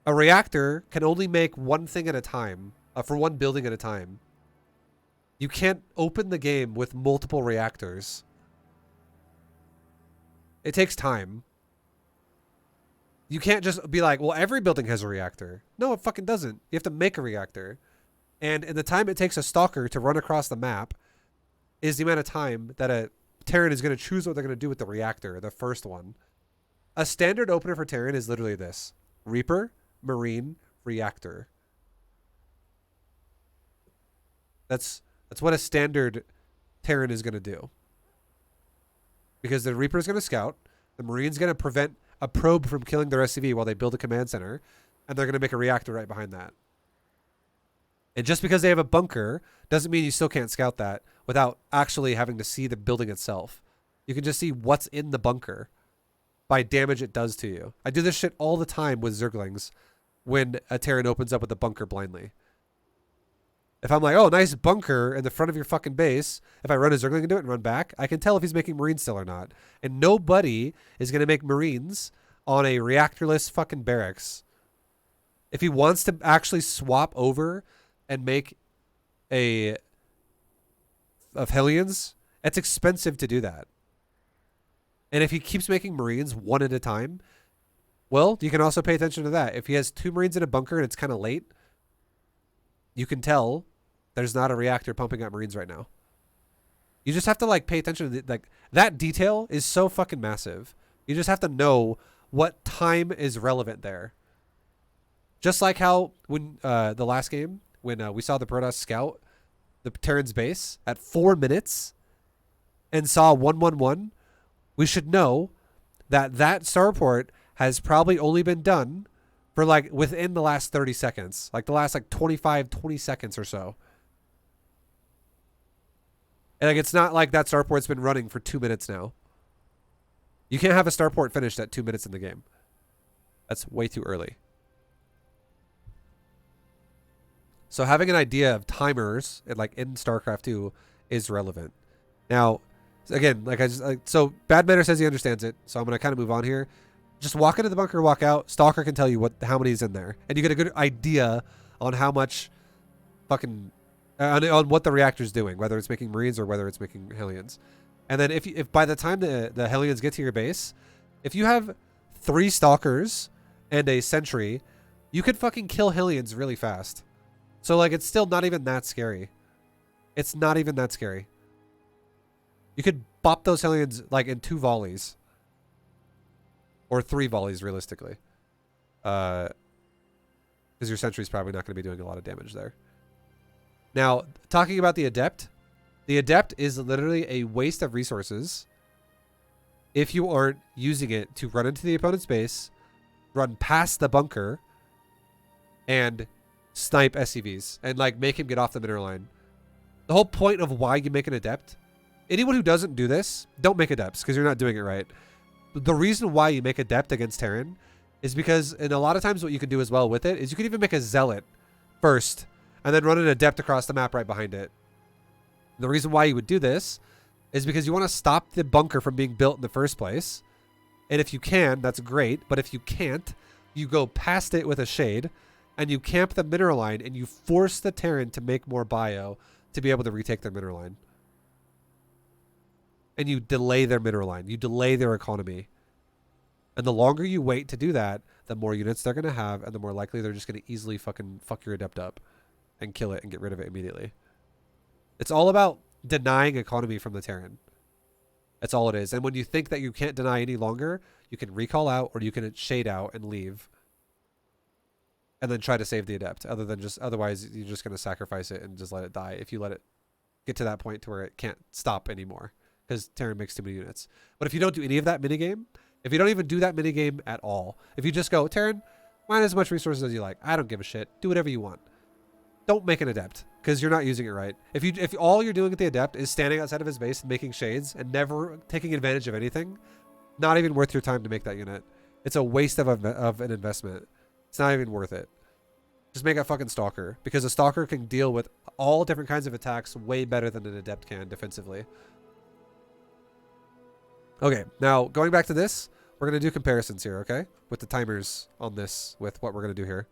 A reactor can only make one thing at a time, for one building at a time. You can't open the game with multiple reactors. It takes time. You can't just be like, well, every building has a reactor. No, it fucking doesn't. You have to make a reactor. And in the time it takes a stalker to run across the map is the amount of time that a Terran is going to choose what they're going to do with the reactor, the first one. A standard opener for Terran is literally this. Reaper, Marine, Reactor. That's what a standard Terran is going to do. Because the Reaper is going to scout. The Marine's going to prevent a probe from killing their SCV while they build a command center. And they're going to make a reactor right behind that. And just because they have a bunker doesn't mean you still can't scout that without actually having to see the building itself. You can just see what's in the bunker by damage it does to you. I do this shit all the time with Zerglings when a Terran opens up with a bunker blindly. If I'm like, oh, nice bunker in the front of your fucking base, if I run a Zergling into it and run back, I can tell if he's making Marines still or not. And nobody is going to make Marines on a reactorless fucking barracks. If he wants to actually swap over and make of Hellions, it's expensive to do that. And if he keeps making Marines one at a time, well, you can also pay attention to that. If he has 2 Marines in a bunker and it's kind of late, you can tell there's not a reactor pumping out Marines right now. You just have to like pay attention to like that detail is so fucking massive. You just have to know what time is relevant there. Just like how when the last game, when we saw the Protoss scout the Terran's base at 4 minutes and saw 111, we should know that that starport has probably only been done for like within the last 30 seconds, like the last like 25, 20 seconds or so. And like, it's not like that starport's been running for 2 minutes now. You can't have a starport finished at 2 minutes in the game. That's way too early. So having an idea of timers, like in StarCraft 2, is relevant. Now, again, so Bad Manner says he understands it, so I'm gonna kind of move on here. Just walk into the bunker, walk out. Stalker can tell you how many is in there, and you get a good idea on how much fucking on what the reactor's doing, whether it's making Marines or whether it's making Hellions. And then if by the time the Hellions get to your base, if you have 3 Stalkers and a Sentry, you could fucking kill Hellions really fast. So like it's still not even that scary. It's not even that scary. You could bop those Hellions like in 2 volleys. Or 3 volleys realistically. Because your Sentry's probably not going to be doing a lot of damage there. Now, talking about the Adept is literally a waste of resources if you aren't using it to run into the opponent's base, run past the bunker, and snipe SCVs and like make him get off the mineral line. The whole point of why you make an Adept, anyone who doesn't do this, don't make Adepts because you're not doing it right. The reason why you make Adept against Terran is because, and a lot of times what you can do as well with it is you can even make a Zealot first and then run an Adept across the map right behind it. The reason why you would do this is because you want to stop the bunker from being built in the first place. And if you can, that's great. But if you can't, you go past it with a Shade and you camp the mineral line and you force the Terran to make more bio to be able to retake their mineral line. And you delay their mineral line. You delay their economy. And the longer you wait to do that, the more units they're going to have and the more likely they're just going to easily fucking fuck your Adept up and kill it and get rid of it immediately. It's all about denying economy from the Terran. That's all it is. And when you think that you can't deny any longer, you can recall out or you can shade out and leave. And then try to save the adept. Otherwise, you're just going to sacrifice it and just let it die if you let it get to that point to where it can't stop anymore. Because Terran makes too many units. But if you don't do any of that minigame, if you don't even do that minigame at all, if you just go, Terran, mine as much resources as you like. I don't give a shit. Do whatever you want. Don't make an adept because you're not using it right. If all you're doing with the adept is standing outside of his base and making shades and never taking advantage of anything, not even worth your time to make that unit. It's a waste of an investment. It's not even worth it. Just make a fucking stalker because a stalker can deal with all different kinds of attacks way better than an adept can defensively. Okay, now going back to this, we're going to do comparisons here, okay? With the timers on this, with what we're going to do here.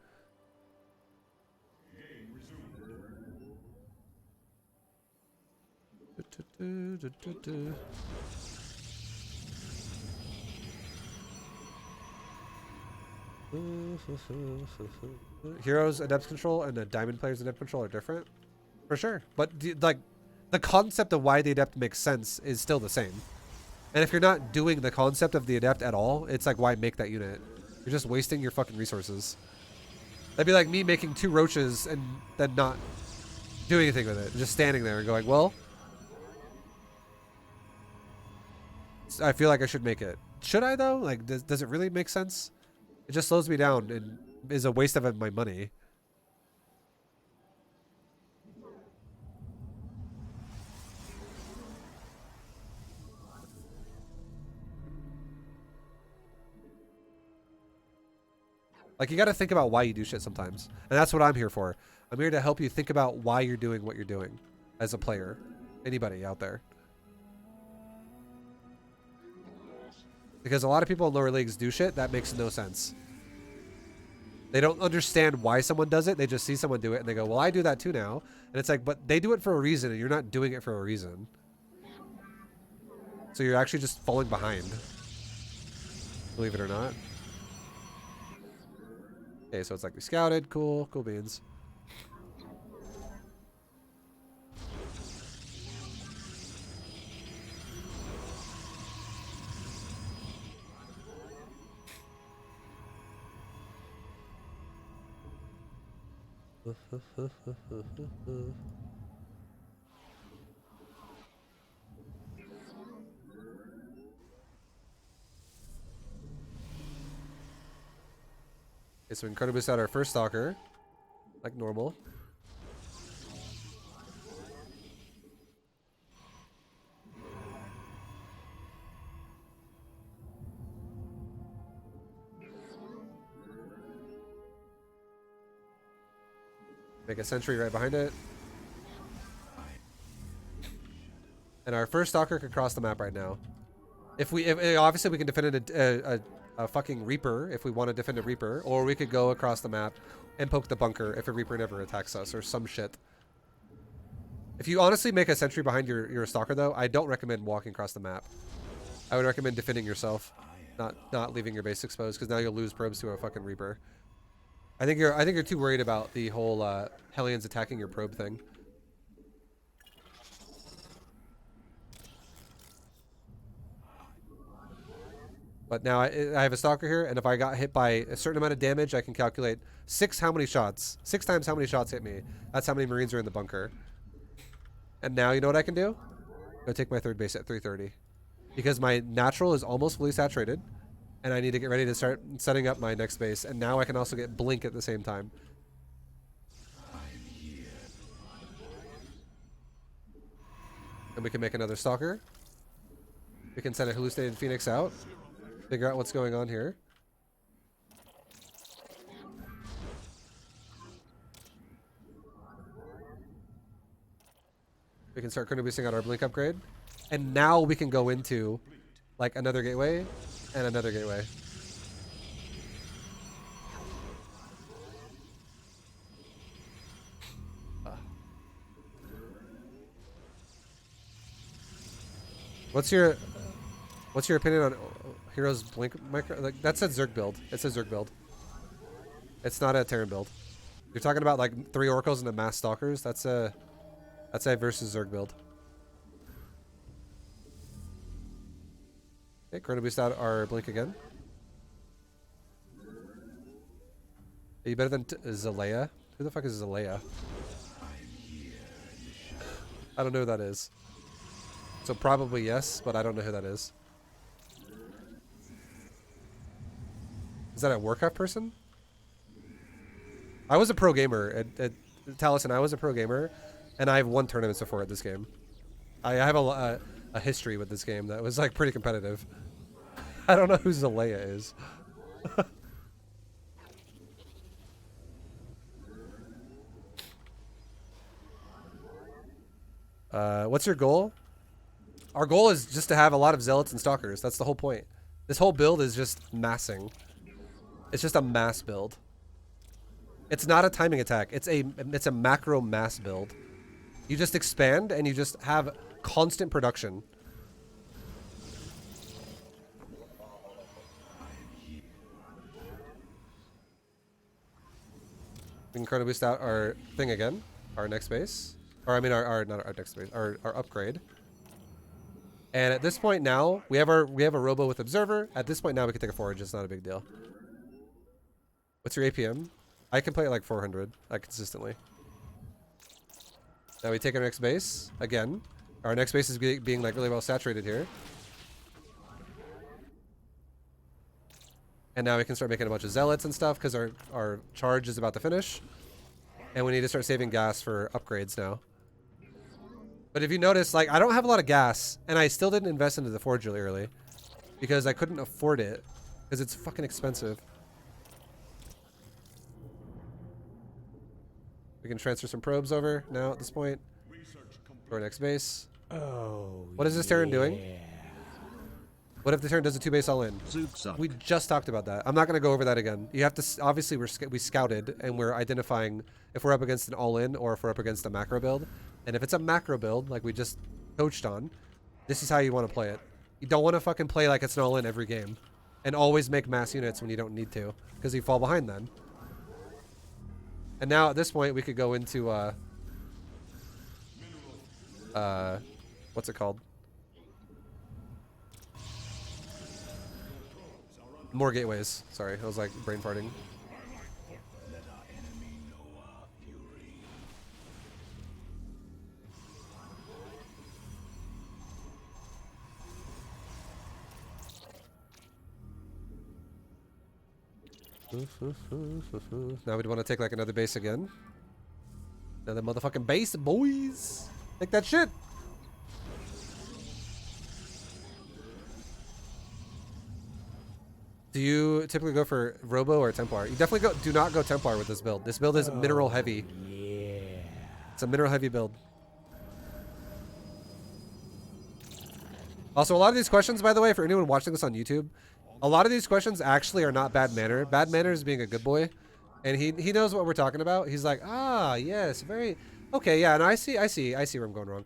Heroes adept control and the diamond players adept control are different, for sure. But like, the concept of why the adept makes sense is still the same. And if you're not doing the concept of the adept at all, it's like, why make that unit? You're just wasting your fucking resources. That'd be like me making 2 roaches and then not doing anything with it, just standing there and going, well, I feel like I should make it. Should I though? Like, does it really make sense? It just slows me down and is a waste of my money. Like, you got to think about why you do shit sometimes. And that's what I'm here for. I'm here to help you think about why you're doing what you're doing as a player. Anybody out there. Because a lot of people in lower leagues do shit that makes no sense. They don't understand why someone does it. They just see someone do it and they go, well, I do that too now. And it's like, but they do it for a reason and you're not doing it for a reason. So you're actually just falling behind. Believe it or not. Okay, so it's like we scouted. Cool. Cool beans. Okay, so we can boost out our first stalker, like normal. Make a sentry right behind it. And our first stalker could cross the map right now. If obviously we can defend a fucking Reaper if we want to defend a Reaper, or we could go across the map and poke the bunker if a Reaper never attacks us or some shit. If you honestly make a sentry behind your stalker though, I don't recommend walking across the map. I would recommend defending yourself, not leaving your base exposed, because now you'll lose probes to a fucking Reaper. I think you're too worried about the whole Hellions attacking your probe thing. But now I have a stalker here, and if I got hit by a certain amount of damage, I can calculate 6 times how many shots hit me. That's how many Marines are in the bunker. And now you know what I can do? Go take my third base at 330. Because my natural is almost fully saturated, and I need to get ready to start setting up my next base. And now I can also get blink at the same time. And we can make another stalker. We can send a hallucinated phoenix out. Figure out what's going on here. We can start boosting out our blink upgrade. And now we can go into like another gateway and another gateway. What's your opinion on Heroes Blink micro? Like, that's a Zerg build. It's a Zerg build. It's not a Terran build. You're talking about like 3 Oracles and a Mass Stalkers. That's a versus Zerg build. Okay, Chrono Boost out our blink again. Are you better than Zalea? Who the fuck is Zalea? I don't know who that is. So probably yes, but I don't know who that is. Is that a Warcraft person? I was a pro gamer at Taliesin. I was a pro gamer, and I've won tournaments before at this game. I have a history with this game that was like pretty competitive. I don't know who Zalea is. What's your goal? Our goal is just to have a lot of zealots and stalkers. That's the whole point. This whole build is just massing. It's just a mass build. It's not a timing attack. It's a macro mass build. You just expand and you just have constant production. We can Chrono Boost out our thing again. Our next base. Or I mean not our next base, our upgrade. And at this point now, we have a robo with observer. At this point now we can take a forage, it's not a big deal. What's your APM? I can play at like 400, consistently. Now we take our next base again. Our next base is being like really well saturated here. And now we can start making a bunch of zealots and stuff because our charge is about to finish. And we need to start saving gas for upgrades now. But if you notice, like, I don't have a lot of gas, and I still didn't invest into the forge really early because I couldn't afford it because it's fucking expensive. We can transfer some probes over now at this point to our next base. Oh, what is this Terran doing? What if the Terran does a 2-base all in? We just talked about that. I'm not going to go over that again. You have to, obviously we scouted and we're identifying if we're up against an all in or if we're up against a macro build. And if it's a macro build, like we just coached on, this is how you want to play it. You don't want to fucking play like it's an all in every game and always make mass units when you don't need to because you fall behind then. And now at this point we could go into what's it called? More gateways. Sorry, I was like brain farting. Now we'd want to take like another base again. Another motherfucking base, boys. Take that shit. Do you typically go for Robo or Templar? You definitely do not go Templar with this build. This build is mineral heavy. Yeah. It's a mineral heavy build. Also, a lot of these questions, by the way, for anyone watching this on YouTube, a lot of these questions actually are not bad manner. Bad manner is being a good boy. And he knows what we're talking about. He's like, ah, yes, very okay, yeah, and I see where I'm going wrong.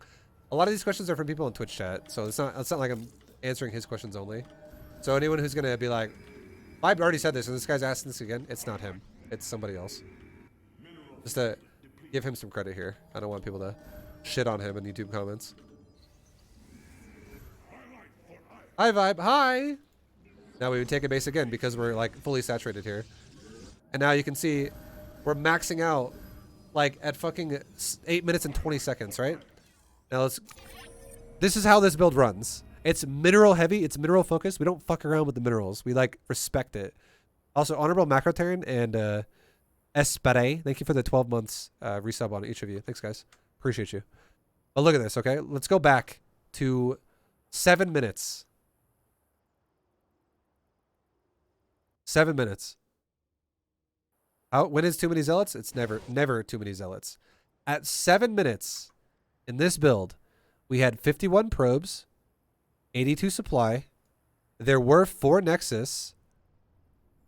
A lot of these questions are from people in Twitch chat, so it's not like I'm answering his questions only. So anyone who's gonna be like, I've already said this, and this guy's asking this again, it's not him. It's somebody else. Just to give him some credit here. I don't want people to shit on him in YouTube comments. Hi, Vibe. Hi! Now we would take a base again because we're like fully saturated here. And now you can see we're maxing out like at fucking 8 minutes and 20 seconds, right? Now this is how this build runs. It's mineral heavy. It's mineral focused. We don't fuck around with the minerals. We like respect it. Also, Honorable Macro Terran and Espere, thank you for the 12 months resub on each of you. Thanks, guys. Appreciate you. But look at this, okay? Let's go back to 7 minutes. 7 minutes. When is too many zealots? It's never too many zealots. At 7 minutes in this build, we had 51 probes, 82 supply. There were 4 Nexus,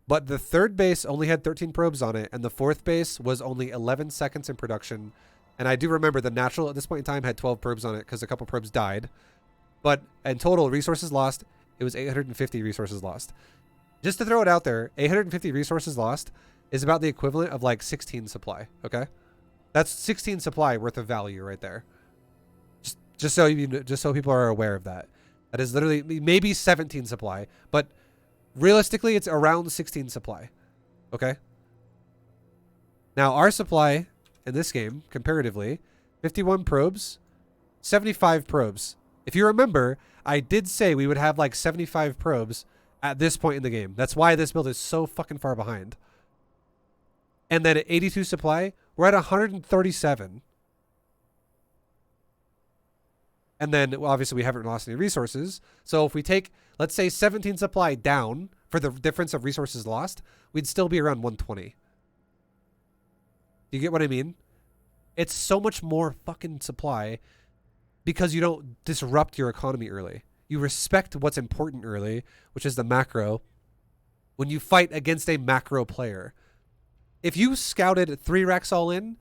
but the third base only had 13 probes on it, and the fourth base was only 11 seconds in production. And I do remember the natural at this point in time had 12 probes on it because a couple probes died. But in total, resources lost, it was 850 resources lost. Just to throw it out there, 850 resources lost is about the equivalent of like 16 supply, okay? That's 16 supply worth of value right there. Just so people are aware of that. That is literally maybe 17 supply, but realistically, it's around 16 supply. Okay? Now, our supply in this game, comparatively, 51 probes, 75 probes. If you remember, I did say we would have like 75 probes at this point in the game. That's why this build is so fucking far behind. And then at 82 supply, we're at 137. And then, well, obviously, we haven't lost any resources. So if we take, let's say, 17 supply down for the difference of resources lost, we'd still be around 120. Do you get what I mean? It's so much more fucking supply because you don't disrupt your economy early. You respect what's important early, which is the macro, when you fight against a macro player. If you scouted 3 racks all in,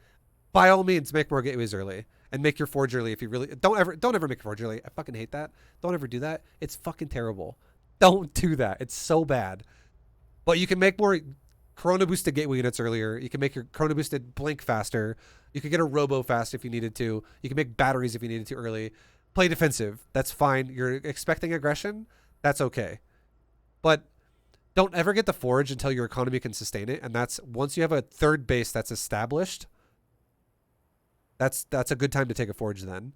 by all means, make more gateways early. And make your forge early if you really... Don't ever make a forge early. I fucking hate that. Don't ever do that. It's fucking terrible. Don't do that. It's so bad. But you can make more Corona boosted gateway units earlier. You can make your Corona boosted blink faster. You can get a robo fast if you needed to. You can make batteries if you needed to early. Play defensive. That's fine. You're expecting aggression. That's okay. But don't ever get the forge until your economy can sustain it. And that's once you have a third base that's established... That's a good time to take a forge then.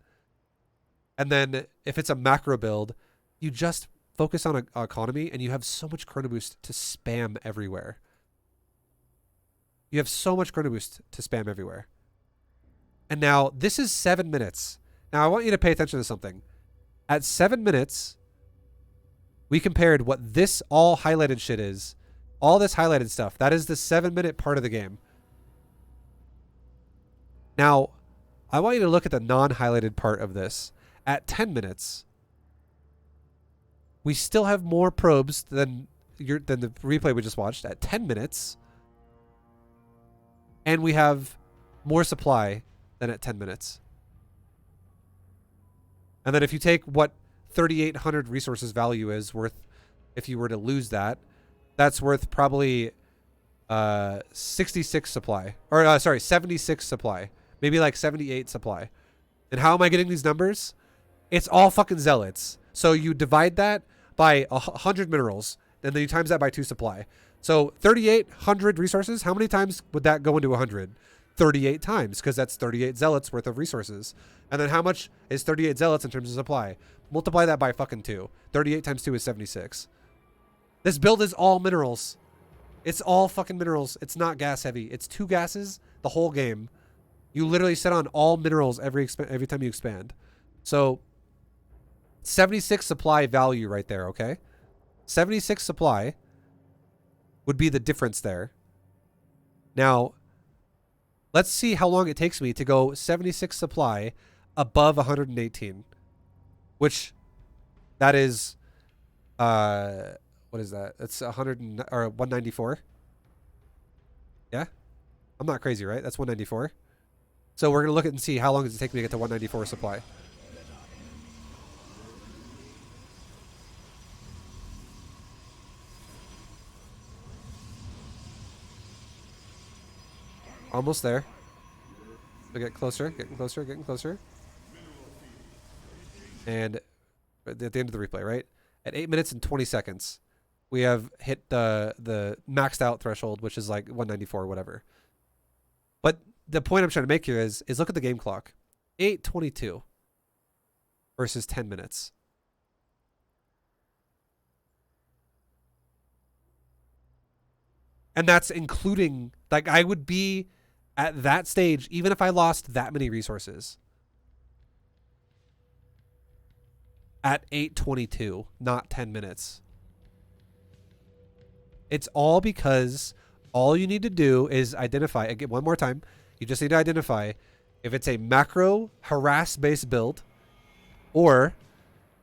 And then if it's a macro build, you just focus on a economy and you have so much chrono boost to spam everywhere. You have so much chrono boost to spam everywhere. And now this is 7 minutes. Now I want you to pay attention to something. At 7 minutes, we compared what this all highlighted shit is. All this highlighted stuff. That is the 7-minute part of the game. Now, I want you to look at the non-highlighted part of this. At 10 minutes, we still have more probes than the replay we just watched. At 10 minutes, and we have more supply than at 10 minutes. And then if you take what 3,800 resources value is worth, if you were to lose that, that's worth probably 66 supply. Or, sorry, 76 supply. Maybe like 78 supply. And how am I getting these numbers? It's all fucking zealots. So you divide that by 100 minerals, and then you times that by 2 supply. So 3,800 resources, how many times would that go into 100? 38 times, because that's 38 zealots worth of resources. And then how much is 38 zealots in terms of supply? Multiply that by fucking 2. 38 times 2 is 76. This build is all minerals. It's all fucking minerals. It's not gas heavy. It's 2 gases the whole game. You literally set on all minerals every time you expand. So 76 supply value right there, okay? 76 supply would be the difference there. Now, let's see how long it takes me to go 76 supply above 118. Which, that is, what is that? It's 194. Yeah? I'm not crazy, right? That's 194. So we're going to look at and see how long does it take me to get to 194 supply. Almost there. We get closer, getting closer, getting closer. And at the end of the replay, right? At 8 minutes and 20 seconds, we have hit the maxed out threshold, which is like 194 or whatever. But the point I'm trying to make here is look at the game clock. 8:22 versus 10 minutes. And that's including, like, I would be at that stage even if I lost that many resources. At 8:22, not 10 minutes. It's all because all you need to do is identify, again, one more time, you just need to identify if it's a macro harass-based build or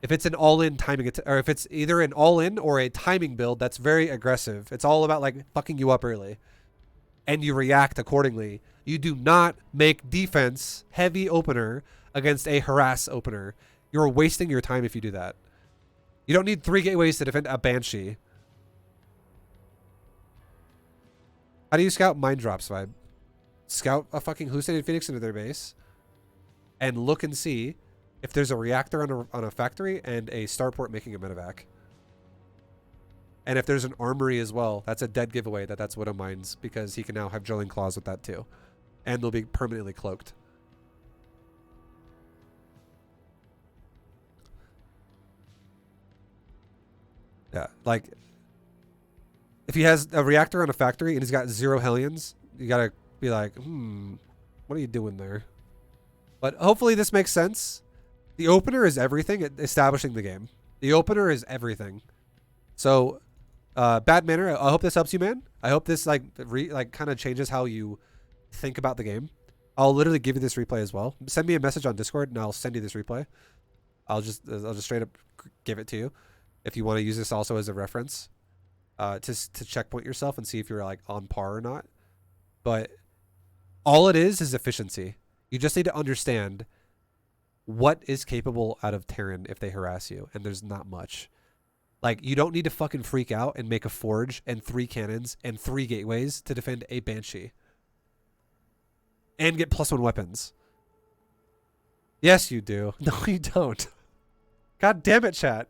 if it's an all-in timing, or if it's either an all-in or a timing build that's very aggressive. It's all about, like, fucking you up early. And you react accordingly. You do not make defense heavy opener against a harass opener. You're wasting your time if you do that. You don't need 3 gateways to defend a Banshee. How do you scout mine drops, vibe? Scout a fucking hallucinated phoenix into their base and look and see if there's a reactor on a factory and a starport making a medevac. And if there's an armory as well, that's a dead giveaway that's Widow Mines, because he can now have drilling claws with that too. And they'll be permanently cloaked. Yeah, like, if he has a reactor on a factory and he's got 0 Hellions, you gotta be like, what are you doing there? But hopefully this makes sense. The opener is everything at establishing the game. The opener is everything. So, Bad Manner, I hope this helps you, man. I hope this like kind of changes how you think about the game. I'll literally give you this replay as well. Send me a message on Discord and I'll send you this replay. I'll just straight up give it to you if you want to use this also as a reference to checkpoint yourself and see if you're like on par or not. But all it is efficiency. You just need to understand what is capable out of Terran if they harass you, and there's not much. Like, you don't need to fucking freak out and make a forge and 3 cannons and 3 gateways to defend a Banshee. And get +1 weapons. Yes, you do. No, you don't. God damn it, chat.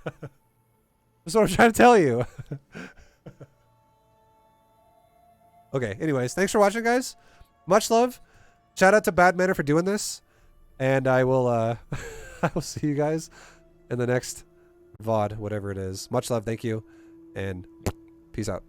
That's what I'm trying to tell you. Okay, anyways, thanks for watching, guys. Much love. Shout out to Bad Manner for doing this. And I will I will see you guys in the next VOD, whatever it is. Much love, thank you, and peace out.